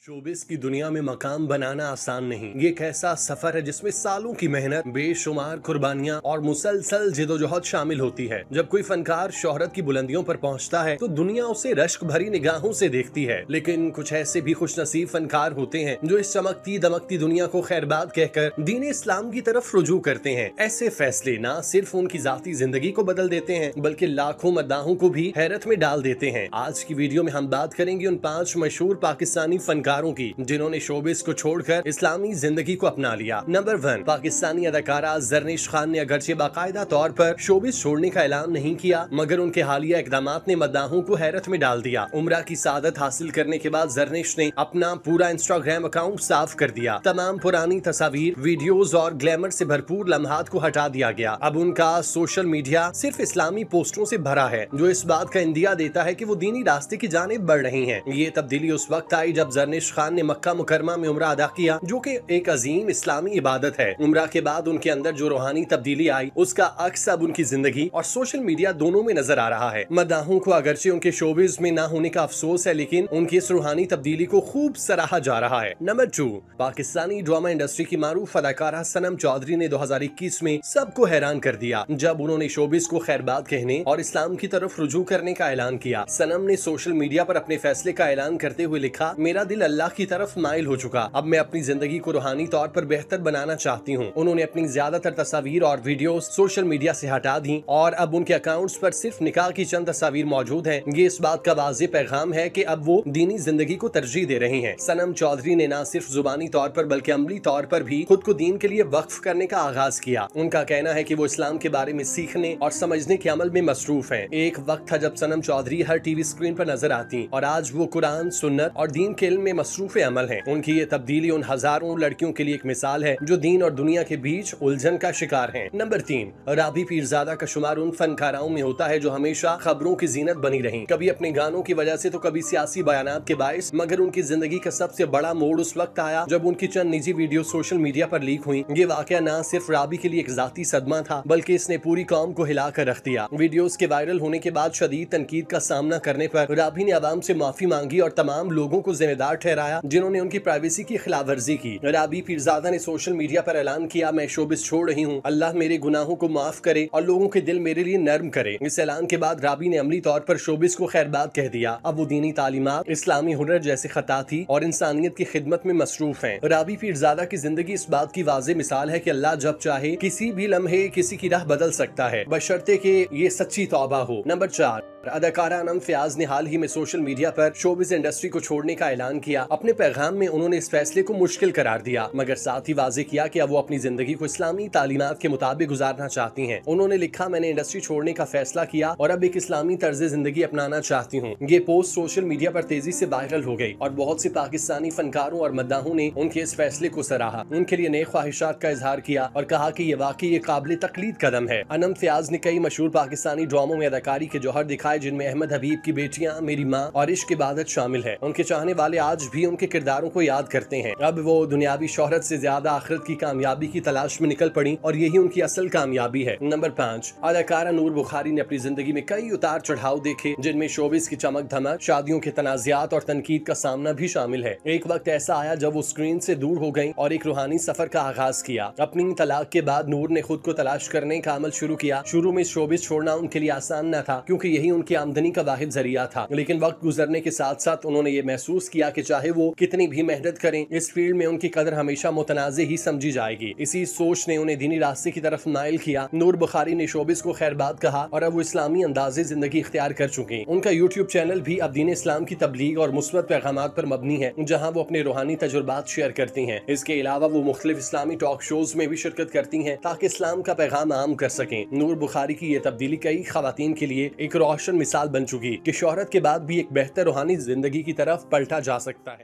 Showbiz की दुनिया में मकाम बनाना आसान नहीं। ये एक ऐसा सफर है जिसमें सालों की मेहनत, बेशुमार कुर्बानियां और मुसलसल जिदोजहद शामिल होती है। जब कोई फनकार शोहरत की बुलंदियों पर पहुंचता है तो दुनिया उसे रश्क भरी निगाहों से देखती है, लेकिन कुछ ऐसे भी खुशनसीब फनकार होते हैं जो इस चमकती दमकती दुनिया को खैरबाद कहकर दीन इस्लाम की तरफ रुजू करते हैं। ऐसे फैसले न सिर्फ उनकी जाती जिंदगी को बदल देते हैं बल्कि लाखों मद्दाहों को भी हैरत में डाल देते हैं। आज की वीडियो में हम बात करेंगे उन 5 मशहूर पाकिस्तानी फनकारों की जिन्होंने शोबिस को छोड़कर इस्लामी जिंदगी को अपना लिया। नंबर 1, पाकिस्तानी अदाकारा जरनिश खान ने अगरचे बाकायदा तौर पर शोबिस छोड़ने का ऐलान नहीं किया, मगर उनके हालिया इकदामात ने मद्दाहों को हैरत में डाल दिया। उम्रा की सादत हासिल करने के बाद जरनिश ने अपना पूरा इंस्टाग्राम अकाउंट साफ कर दिया। तमाम पुरानी तस्वीर, वीडियोस और ग्लैमर से भरपूर लम्हात को हटा दिया गया। अब उनका सोशल मीडिया सिर्फ इस्लामी पोस्टरों से भरा है, जो इस बात का इंदिया देता है कि वो दीनी रास्ते की जानिब बढ़ रही हैं। ये तब्दीली उस वक्त आई जब जरनिश खान ने मक्का मुकरमा में उम्रा अदा किया, जो कि एक अजीम इस्लामी इबादत है। उम्रा के बाद उनके अंदर जो रूहानी तब्दीली आई, उसका अक्स अब उनकी जिंदगी और सोशल मीडिया दोनों में नजर आ रहा है। मद्दाहों को अगरचे उनके शोबिज में न होने का अफसोस है, लेकिन उनकी इस रूहानी तब्दीली को खूब सराहा जा रहा है। नंबर 2, पाकिस्तानी ड्रामा इंडस्ट्री की मारूफ अदाकारा सनम चौधरी ने 2021 में सबको हैरान कर दिया जब उन्होंने शोबिज को खैरबाद कहने और इस्लाम की तरफ रुजू करने का ऐलान किया। सनम ने सोशल मीडिया पर अपने फैसले का ऐलान करते हुए लिखा, मेरा दिल अल्लाह की तरफ माइल हो चुका, अब मैं अपनी जिंदगी को रूहानी तौर पर बेहतर बनाना चाहती हूँ। उन्होंने अपनी ज्यादातर तस्वीर और वीडियोस सोशल मीडिया से हटा दी और अब उनके अकाउंट्स पर सिर्फ निकाह की चंद तस्वीर मौजूद हैं। ये इस बात का वाज़ेह पैगाम है कि अब वो दीनी जिंदगी को तरजीह दे रही हैं। सनम चौधरी ने न सिर्फ जुबानी तौर पर बल्कि अमली तौर पर भी खुद को दीन के लिए वक्फ करने का आगाज किया। उनका कहना है कि वो इस्लाम के बारे में सीखने और समझने के अमल में मसरूफ हैं। एक वक्त था जब सनम चौधरी हर टीवी स्क्रीन पर नजर आती और आज वो कुरान, सुन्नत और दीन के इल्म में मसरूफ अमल हैं। उनकी ये तब्दीली उन हजारों लड़कियों के लिए एक मिसाल है जो दीन और दुनिया के बीच उलझन का शिकार हैं। नंबर 3, राबी पीरजादा का शुमार उन फनकाराओं में होता है जो हमेशा खबरों की जीनत बनी रही, कभी अपने गानों की वजह से तो कभी सियासी बयानात के बायस। मगर उनकी जिंदगी का सबसे बड़ा मोड़ उस वक्त आया जब उनकी चंद निजी वीडियो सोशल मीडिया पर लीक हुई। ये वाकया न सिर्फ राबी के लिए एक जाती सदमा था बल्कि इसने पूरी कौम को हिला कर रख दिया। वीडियोस के वायरल होने के बाद शदीद तनकीद का सामना करने पर राबी ने आवाम से माफी मांगी और तमाम लोगों को जिम्मेदार ठहराया जिन्होंने उनकी प्राइवेसी की खिलाफवर्जी की। राबी पीरजादा ने सोशल मीडिया पर ऐलान किया, मैं शोबिस छोड़ रही हूँ, अल्लाह मेरे गुनाहों को माफ करे और लोगों के दिल मेरे लिए नर्म करे। इस ऐलान के बाद राबी ने अमली तौर पर शोबिस को खैरबाद कह दिया। अब वो दीनी तालीमात, इस्लामी हुनर जैसे खताती और इंसानियत की खिदमत में मसरूफ हैं। राबी पीरजादा की जिंदगी इस बात की वाज़ेह मिसाल है कि अल्लाह जब चाहे किसी भी लम्हे किसी की राह बदल सकता है, बशर्ते कि ये सच्ची तौबा हो। नंबर 4, अदाकारा अनम फयाज ने हाल ही में सोशल मीडिया पर शोबिस इंडस्ट्री को छोड़ने का ऐलान किया। अपने पैगाम में उन्होंने इस फैसले को मुश्किल करार दिया, मगर साथ ही वाज़ेह किया कि अब वो अपनी जिंदगी को इस्लामी तालीमात के मुताबिक गुजारना चाहती हैं। उन्होंने लिखा, मैंने इंडस्ट्री छोड़ने का फैसला किया और अब एक इस्लामी तर्ज जिंदगी अपनाना चाहती हूँ। ये पोस्ट सोशल मीडिया पर तेजी से वायरल हो गई और बहुत से पाकिस्तानी फनकारों और मद्दाहों ने उनके इस फैसले को सराहा, उनके लिए नए ख्वाहिशात का इजहार किया और कहा कि ये वाकई एक काबिल तकलीद कदम है। अनम फयाज ने कई मशहूर पाकिस्तानी ड्रामों में अदाकारी के जौहर दिखाए, जिनमें अहमद हबीब की बेटियां, मेरी माँ और इश्क इबादत शामिल है। उनके चाहने वाले आज भी उनके किरदारों को याद करते हैं। अब वो दुनियावी शोहरत से ज्यादा आखिरत की कामयाबी की तलाश में निकल पड़ी और यही उनकी असल कामयाबी है। नंबर 5, अदाकारा नूर बुखारी ने अपनी जिंदगी में कई उतार चढ़ाव देखे, जिनमें शोबिस की चमक धमक, शादियों के तनाज़ात और तनकीद का सामना भी शामिल है। एक वक्त ऐसा आया जब वो स्क्रीन से दूर हो गई और एक रूहानी सफर का आगाज किया। अपनी तलाक के बाद नूर ने खुद को तलाश करने का अमल शुरू किया। शुरू में शोबिस छोड़ना उनके लिए आसान न था क्योंकि यही उनकी आमदनी का वाहिद जरिया था, लेकिन वक्त गुजरने के साथ साथ उन्होंने ये महसूस किया कि चाहे वो कितनी भी मेहनत करें, इस फील्ड में उनकी कदर हमेशा मुतनाज़े ही समझी जाएगी। इसी सोच ने उन्हें दीनी रास्ते की तरफ माइल किया। नूर बुखारी ने शोबिस को खैरबाद कहा और अब वो इस्लामी अंदाज़े जिंदगी इख्तियार कर चुकी। उनका यूट्यूब चैनल भी अब दीन इस्लाम की तबलीग और मुस्बत पैगामात पर मबनी है, जहाँ वो अपने रूहानी तजुर्बात शेयर करती हैं। इसके अलावा वो मुख्तलिफ इस्लामी टॉक शोज में भी शिरकत करती हैं ताकि इस्लाम का पैगाम आम कर सकें। नूर बुखारी की ये तब्दीली कई खवातीन के लिए एक रोशन मिसाल बन चुकी कि शोहरत के बाद भी एक बेहतर रूहानी जिंदगी की तरफ पलटा जा सकता है।